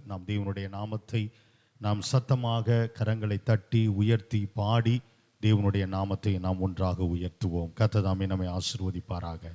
நாம் தேவனுடைய நாமத்தை நாம் சத்தமாக கரங்களை தட்டி உயர்த்தி பாடி தேவனுடைய நாமத்தை நாம் ஒன்றாக உயர்த்துவோம். கர்த்தர் தாமே நம்மை ஆசீர்வதிப்பாராக.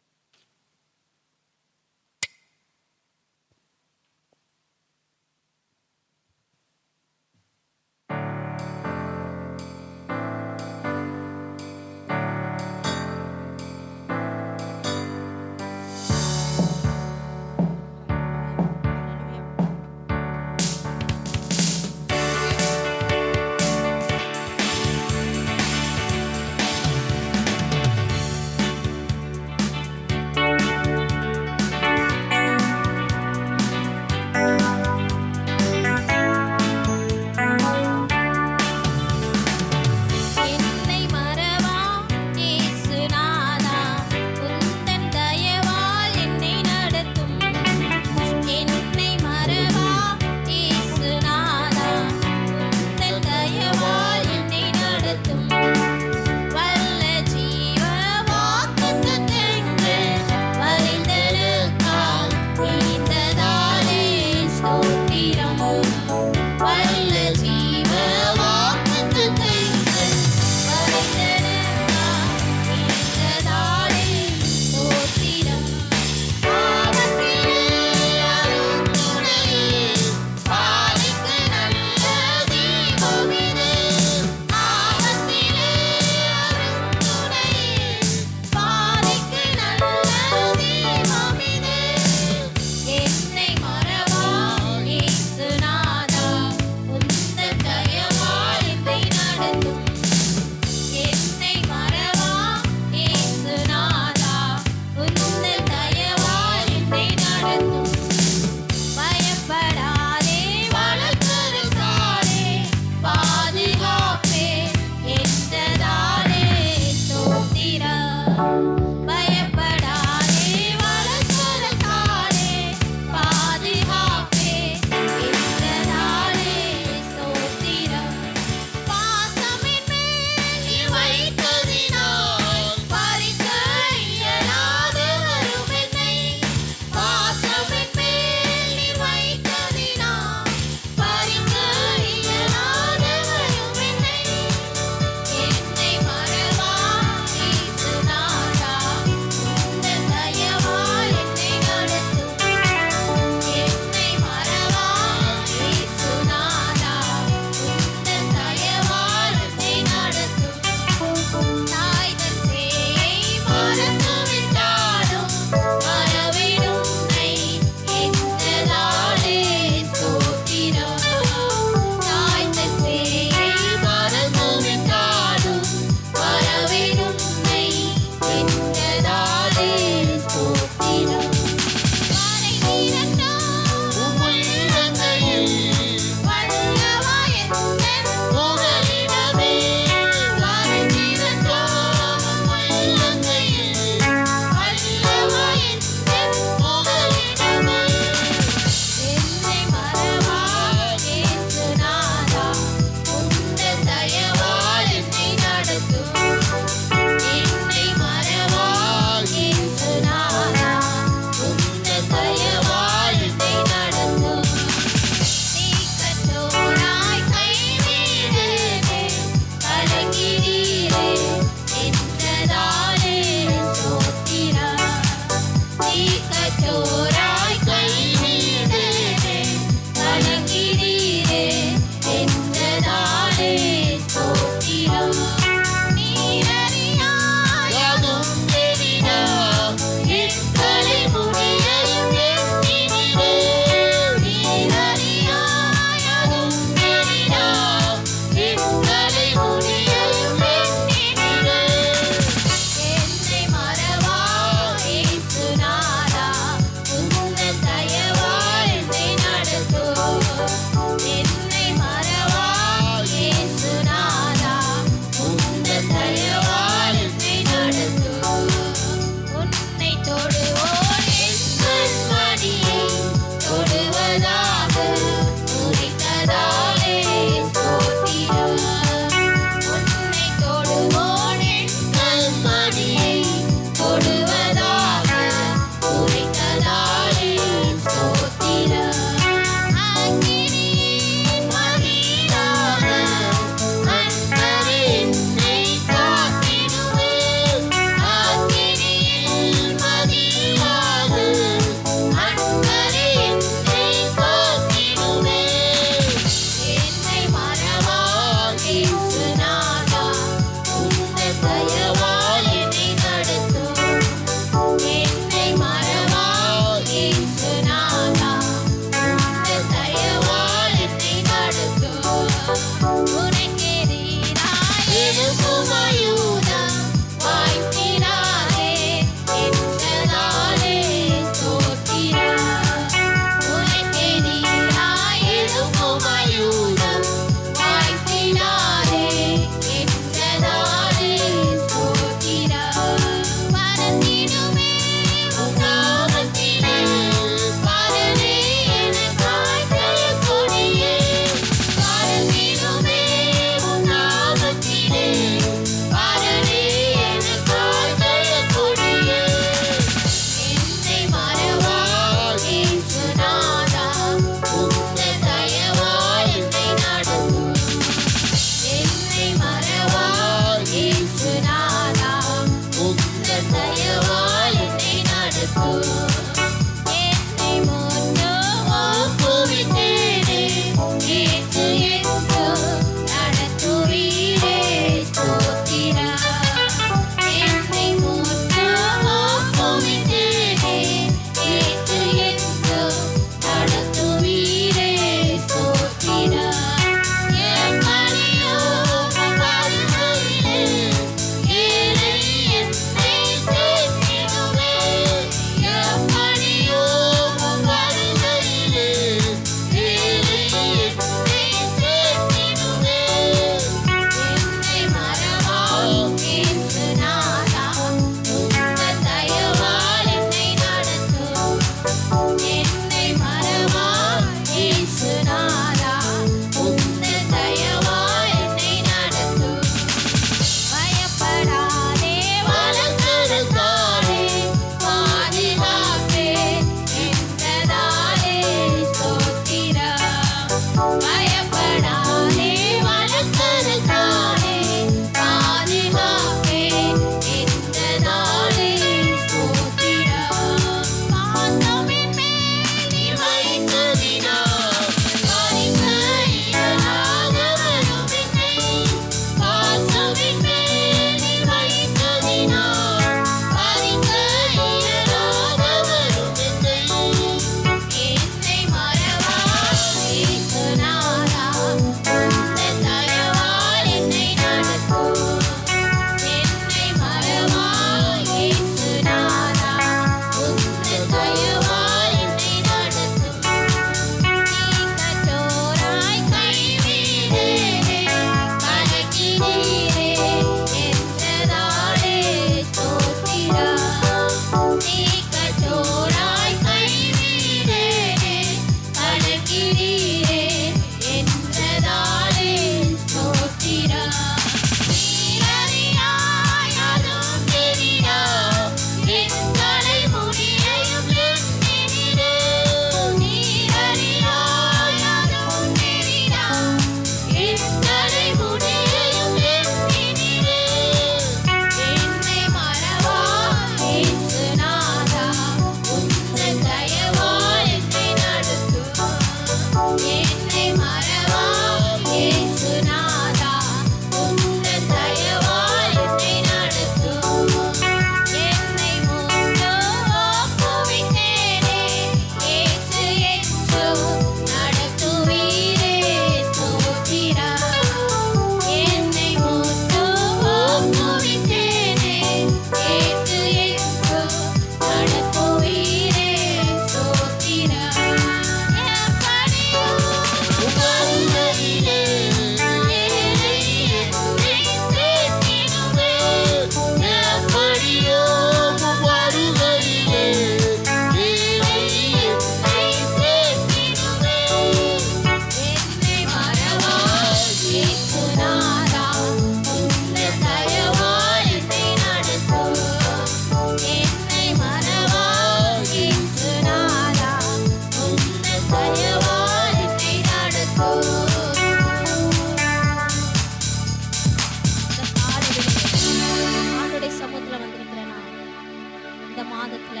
மாதத்துல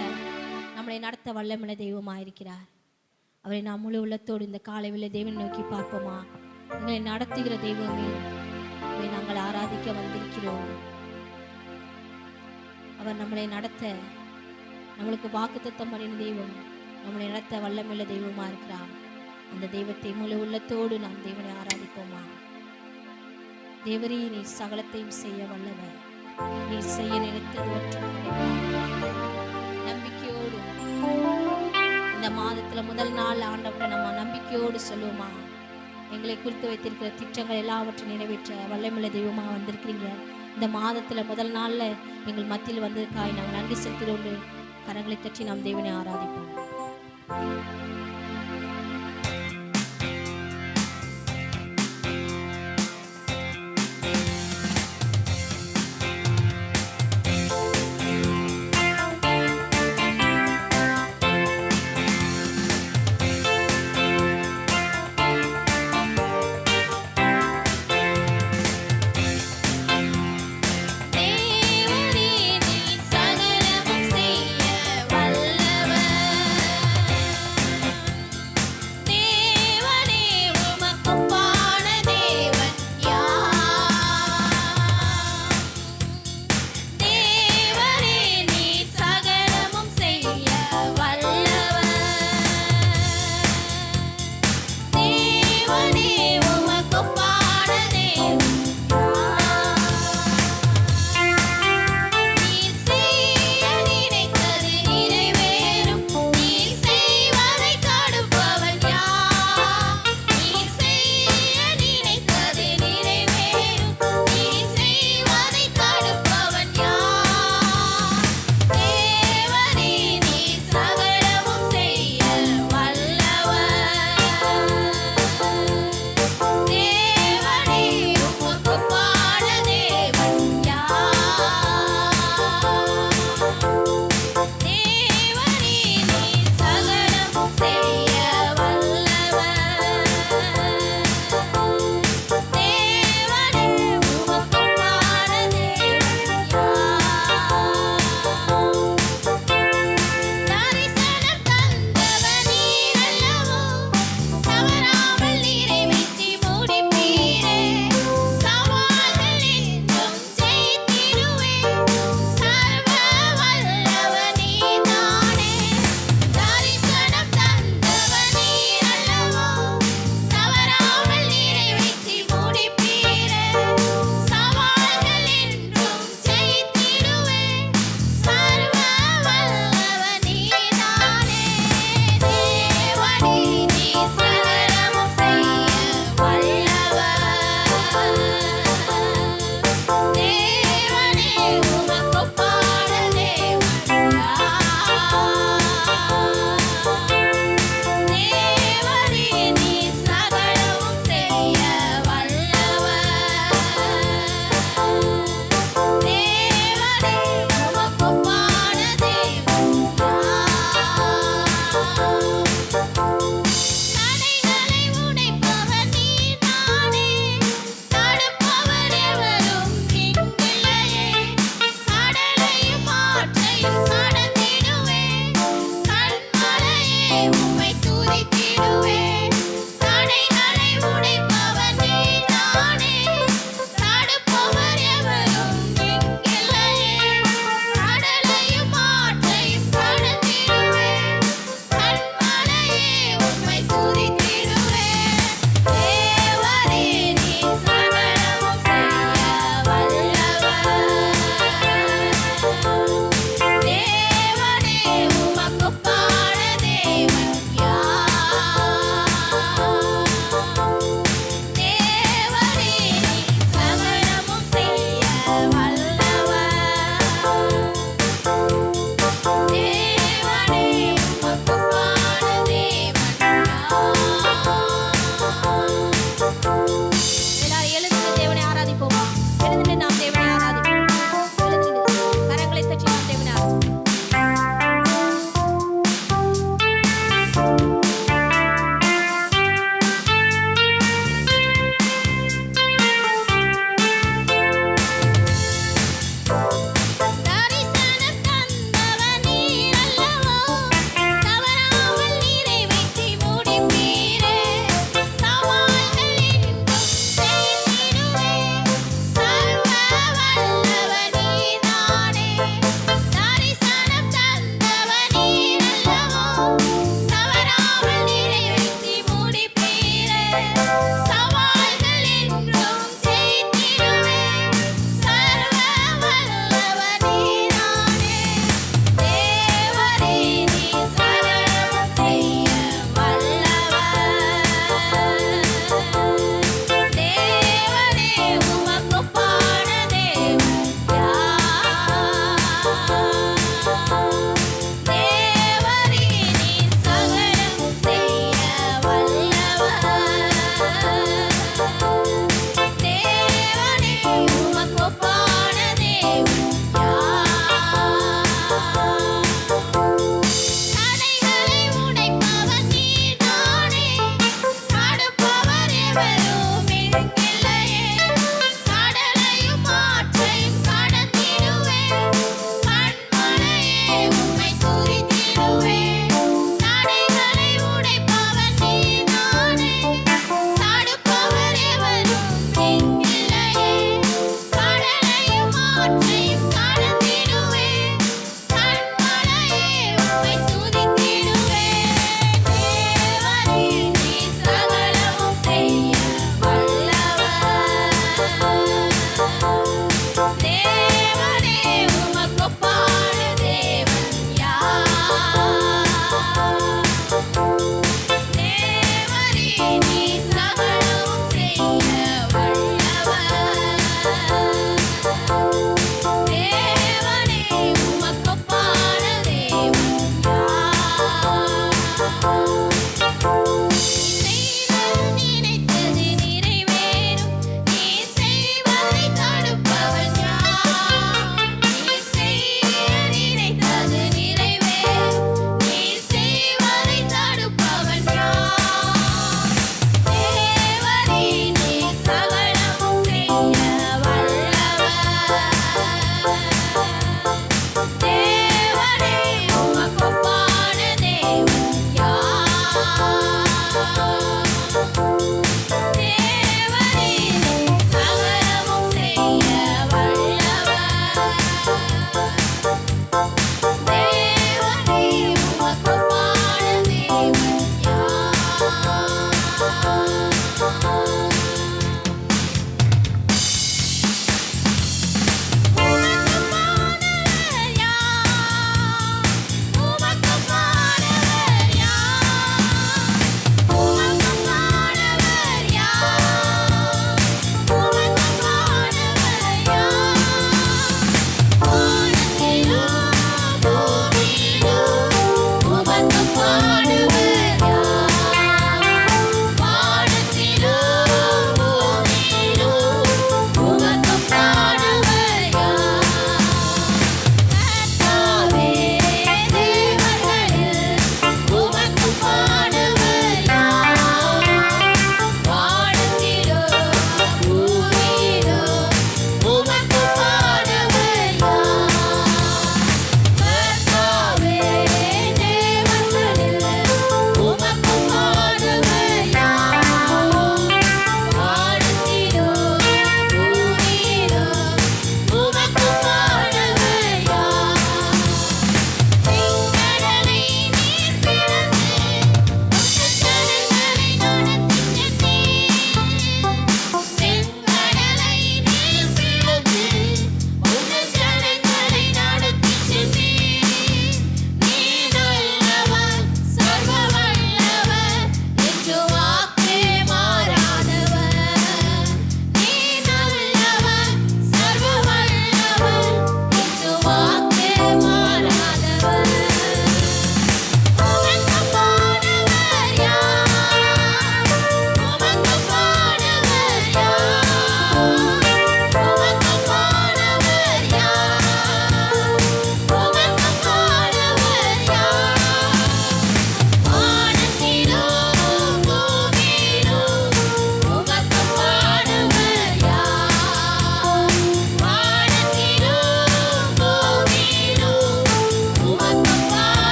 நம்மளை நடத்த வல்லமுள்ள தெய்வமாயிருக்கிறார். அவரை நாம் முழு உள்ளத்தோடு இந்த காலை வேளை தேவனை நோக்கி பார்ப்போமா? எங்களை நடத்துகிற தெய்வமே, அவரை நாங்கள் ஆராதிக்க வந்திருக்கிறோம். அவர் நம்மளை நடத்த, நம்மளுக்கு வாக்குத்தத்தம் பண்ணின தெய்வம், நம்மளை நடத்த வல்லமுள்ள தெய்வமா இருக்கிறார். அந்த தெய்வத்தை முழு உள்ளத்தோடு நாம் தேவனை ஆராதிப்போமா? தேவரே, நீ சகலத்தையும் செய்ய வல்லவர். நீ செய்ய நினைத்தது ஒன்றும் நம்பிக்கையோடு இந்த மாதத்துல முதல் நாள் ஆண்டவரை நம்ம நம்பிக்கையோடு சொல்லுவோமா? எங்களை குறித்து வைத்திருக்கிற திட்டங்கள் எல்லாவற்றையும் நிறைவேற்ற வல்லமுள்ள தெய்வமா வந்திருக்கிறீங்க. இந்த மாதத்துல முதல் நாள்ல எங்கள் மத்தியில் வந்ததுக்காய் நாம் நன்றி செலுத்துகிறோம். கரங்களை தட்டி நாம் தேவனை ஆராதிப்போம். வல்லவர்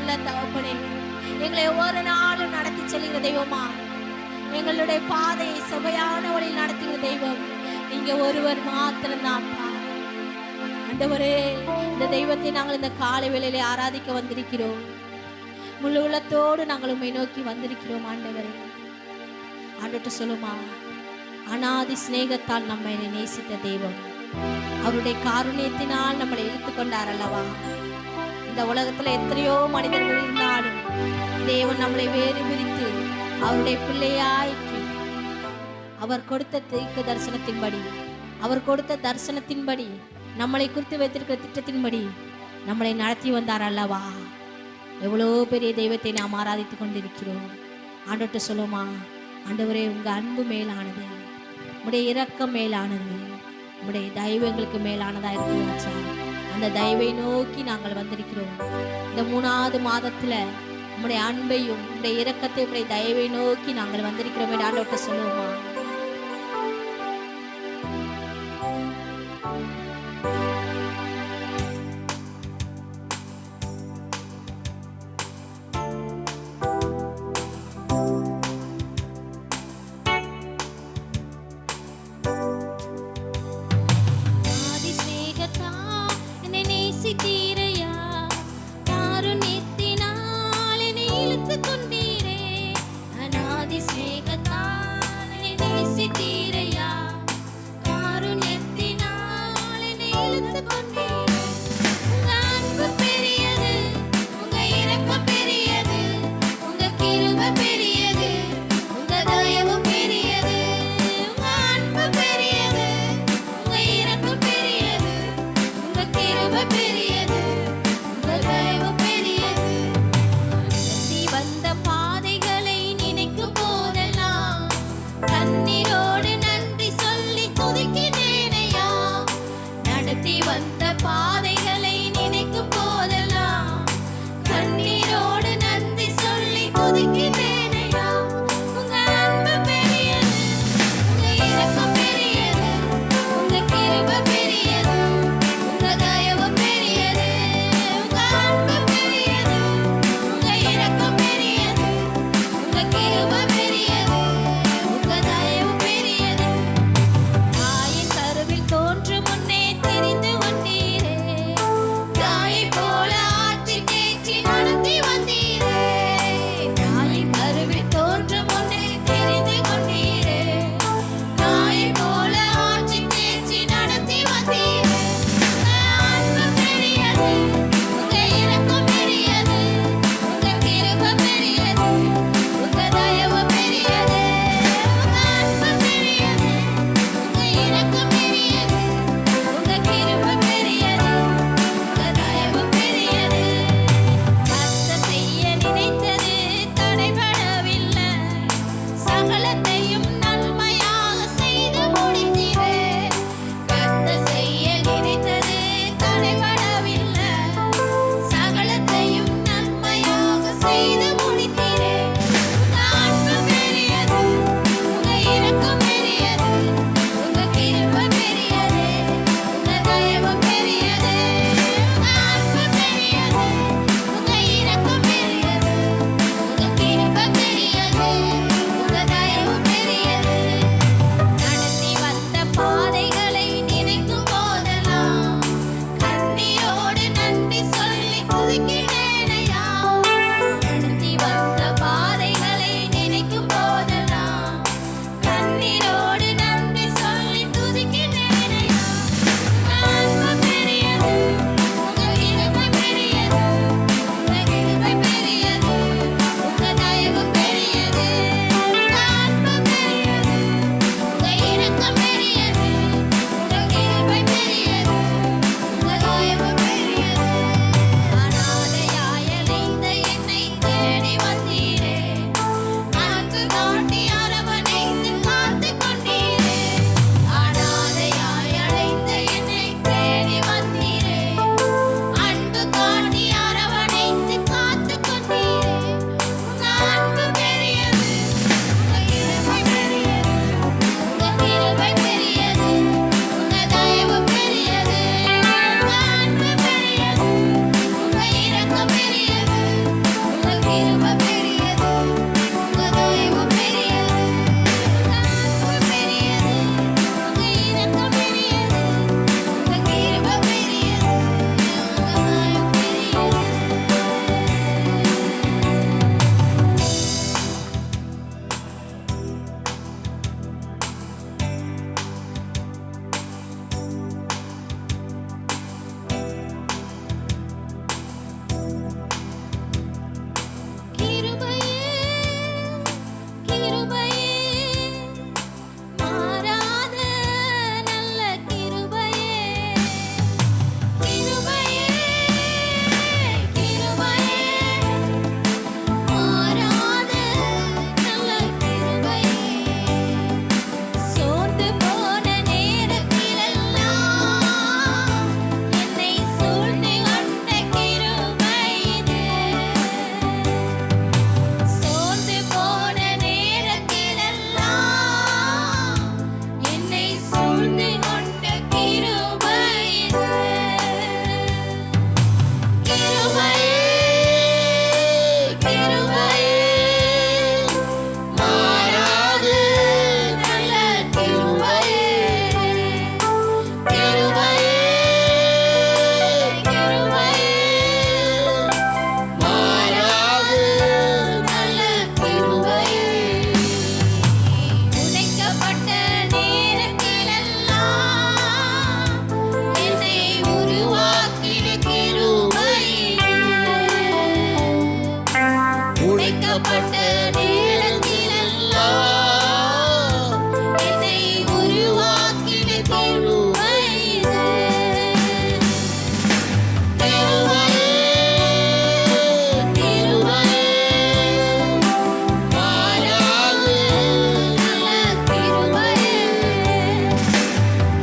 உள்ள தகப்பனே, எங்களை ஒவ்வொரு நாளும் நடத்தி செல்கிற தெய்வமா, எங்களுடைய பாதையை சபையான வழியில் நடத்துகிற தெய்வம் நீங்க ஒருவர் மாத்திரம்தான்ப்பா. ஆண்டவரே, இந்த தெய்வத்தை நாங்கள் இந்த காலை வேளையிலே ஆராதிக்க வந்திருக்கிறோம். முழு உள்ளத்தோடு நாங்கள் உம்மை நோக்கி வந்திருக்கிறோம். ஆண்டவரே, ஆண்டவர்கிட்ட சொல்லுமா, அநாதி சிநேகத்தால் நம்மை நேசித்த தெய்வம், அவருடைய காருண்யத்தினால் நம்மளை இழுத்து கொண்டார் அல்லவா. இந்த உலகத்துல எத்தனையோ மனிதர்கள் இருந்தாலும் தேவன் நம்மளை வேறு பிரித்து அவருடைய பிள்ளையாக்கி அவர் கொடுத்த தீர்க்க தரிசனத்தின்படி, அவர் கொடுத்த தரிசனத்தின்படி, நம்மளை குறித்து வைத்திருக்கிற திட்டத்தின்படி நம்மளை நடத்தி வந்தார் அல்லவா. எவ்வளோ பெரிய தெய்வத்தை நாம் ஆராதித்து கொண்டிருக்கிறோம். ஆண்டவர்கிட்ட சொல்லுமா, ஆண்டவரே, உங்க அன்பு மேலானது, உடைய இரக்கம் மேலானது, உடைய தயவு எங்களுக்கு மேலானதா இருக்குச்சா. அந்த தயவை நோக்கி நாங்கள் வந்திருக்கிறோம். இந்த 3வது மாதத்துல உடைய அன்பையும் உடைய இரக்கத்தை உடைய தயவை நோக்கி நாங்கள் வந்திருக்கிறோம். ஆண்டவர்கிட்ட சொல்லுவோமா, உடைக்கப்பட்ட நேரத்திலெல்லாம் என்னை உருவாக்கின கிருபை இது. கிருபையே, கிருபையே, மாறாது நல்ல கிருபையே.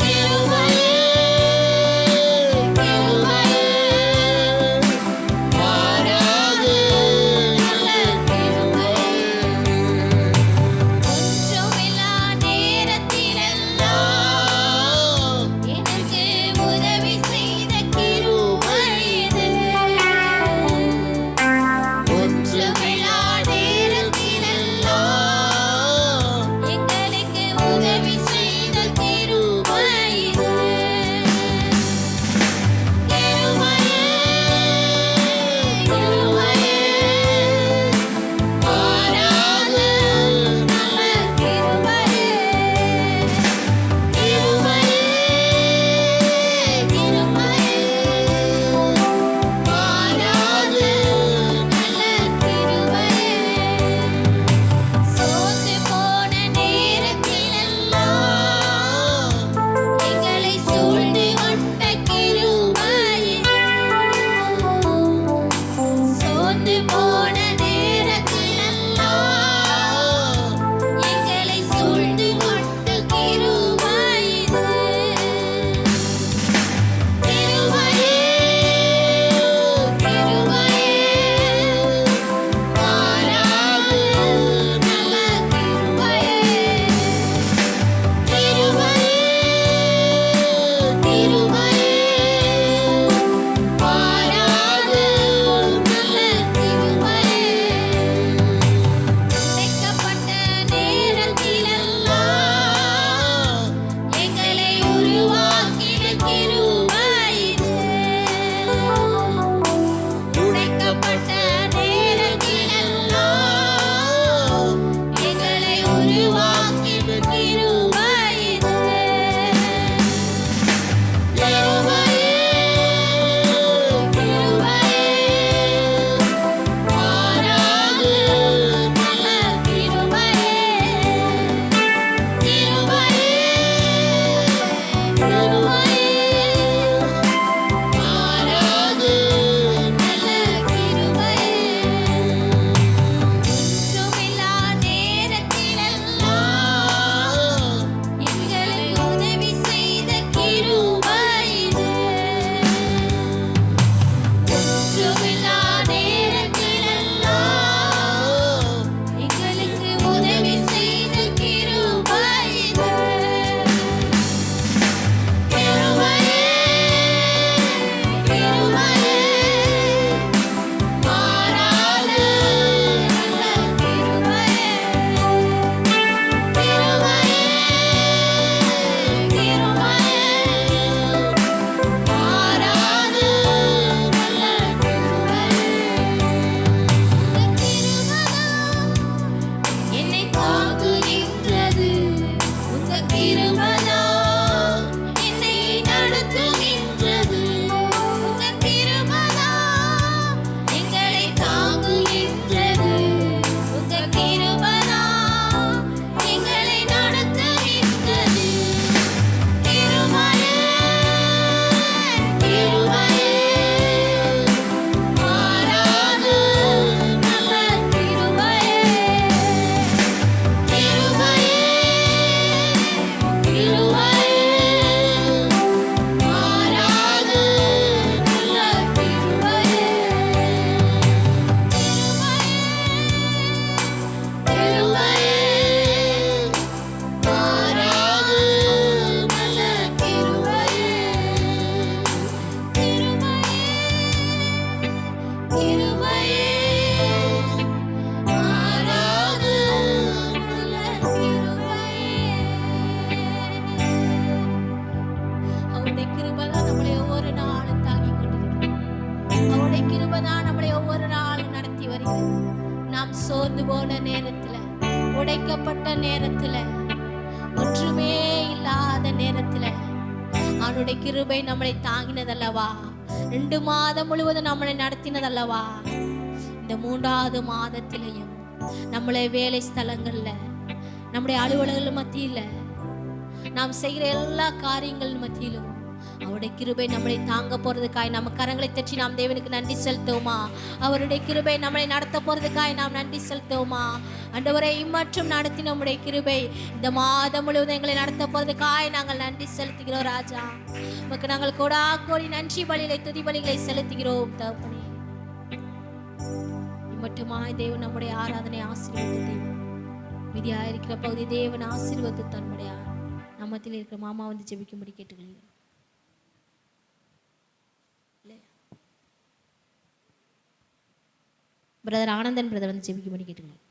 கிருபையே, கிருபையே, மாறாது நல்ல கிருபையே. ஒன்றுமில்லா நேரத்திலெல்லாம் எனக்கு உதவி செய்த கிருபை இது. ஒன்றுமில்லா நேரத்திலெல்லாம் எங்களுக்கு உதவி செய்த கிருபை இது. கிருபையே, கிருபையே, மாறாது நல்ல கிருபையே. கிருபையே, கிருபையே, மாறாது நல்ல கிருபையே. சோர்ந்து போன நேரத்திலெல்லாம் எங்களை சூழ்ந்து கொண்ட கிருபை. சோர்ந்து போன நேரத்திலெல்லாம் எங்களை சூழ்ந்து கொண்ட கிருபை இது. கிருபையே, கிருபையே, மாறாது நல்ல கிருபையே. கிருபையே, கிருபையே, மாறாது நல்ல கிருபையே. உடைக்கப்பட்ட நேரத்திலெல்லாம் எங்களை உருவாக்கின கிருபை இது. உடைக்கப்பட்ட நேரத்திலெல்லாம் எங்களை உருவாக்கின கிருபை இது. கிருபையே, கிருபையே, மாறாது நல்ல கிருபையே. கிருபையே, கிருபையே, மாறாது நல்ல கிருபையே. ஒன்றுமில்லா நேரத்திலெல்லாம் எங்களுக்கு உதவி செய்த கிருபை இது. ஒன்றுமில்லா நேரத்திலெல்லாம் எங்களுக்கு உதவி செய்த கிருபை இது. கிருபையே, கிருபையே, மாறாது நல்ல கிருபையே. கிருபையே, கிருபையே, மாறாது நல்ல கிருபையே. என்னை தாங்குகின்றது உங்க கிருபைதான். என்னை நடத்துகின்றது உங்க கிருபைதான். எங்களை தாங்குகின்றது உங்க கிருபைதான். எங்களை நடத்துகின்றது. கிருபையே, கிருபையே, மாறாது நல்ல கிருபையே. கிருபையே, கிருபையே, மாறாது நல்ல கிருபையே. கிருபையே, மாறாது நல்ல கிருபையே. கிருபையே, மாறாது நல்ல கிருபையே. அவருடைய கிருபைதான் நம்மளை ஒவ்வொரு நாளும் தாங்கிக் கொண்டிருக்கிறது. அவருடைய கிருபைதான் நம்மளை ஒவ்வொரு நாளும் நடத்தி வருகிறது. நாம் சோர்ந்து போன நேரத்துல, உடைக்கப்பட்ட நேரத்துல, ஒன்றுமே இல்லாத நேரத்துல அவனுடைய கிருபை நம்மளை தாங்கினதல்லவா. 2 மாதம் முழுவதும் நம்மளை நடத்தினதல்லவா. இந்த 3வது மாதத்திலையும் நம்மளே வேலை ஸ்தலங்கள்ல, நம்முடைய அலுவலகங்கள் மத்தியில, நாம் செய்கிற எல்லா காரியங்கள் மத்தியிலும் அவருடைய கிருபை நம்மளை தாங்க போறதுக்காய் நம்ம கரங்களை தட்டி நாம் தேவனுக்கு நன்றி செலுத்துவோமா? அவருடைய கிருபை நம்மளை நடத்த போறதுக்காய் நாம் நன்றி செலுத்துவோமா? ஆண்டவரே, இம்மற்றும் நடத்தி நம்முடைய கிருபை இந்த மாதம் முழுவதும் எங்களை நடத்த போறதுக்காய் நாங்கள் நன்றி செலுத்துகிறோம் ராஜா. உமக்கு நாங்கள் கோடா கோடி நன்றி பலிகளை துதி பலிகளை செலுத்துகிறோம் தகப்பனே. இம்மட்டுமாய் தேவன் நம்முடைய ஆராதனை ஆசீர்வதித்து தேவன் விதியா இருக்கிற பகுதி தேவன் ஆசீர்வதித்து தன்னுடைய நம்மத்தில் இருக்கிற மாமா வந்து ஜெபிக்கும்படி கேட்டுக்கொள்கிறேன். பிரதர் ஆனந்தன் பிரதர் வந்து ஜெபிக்கும்படி கேட்டுக்கொள்கிறேன்.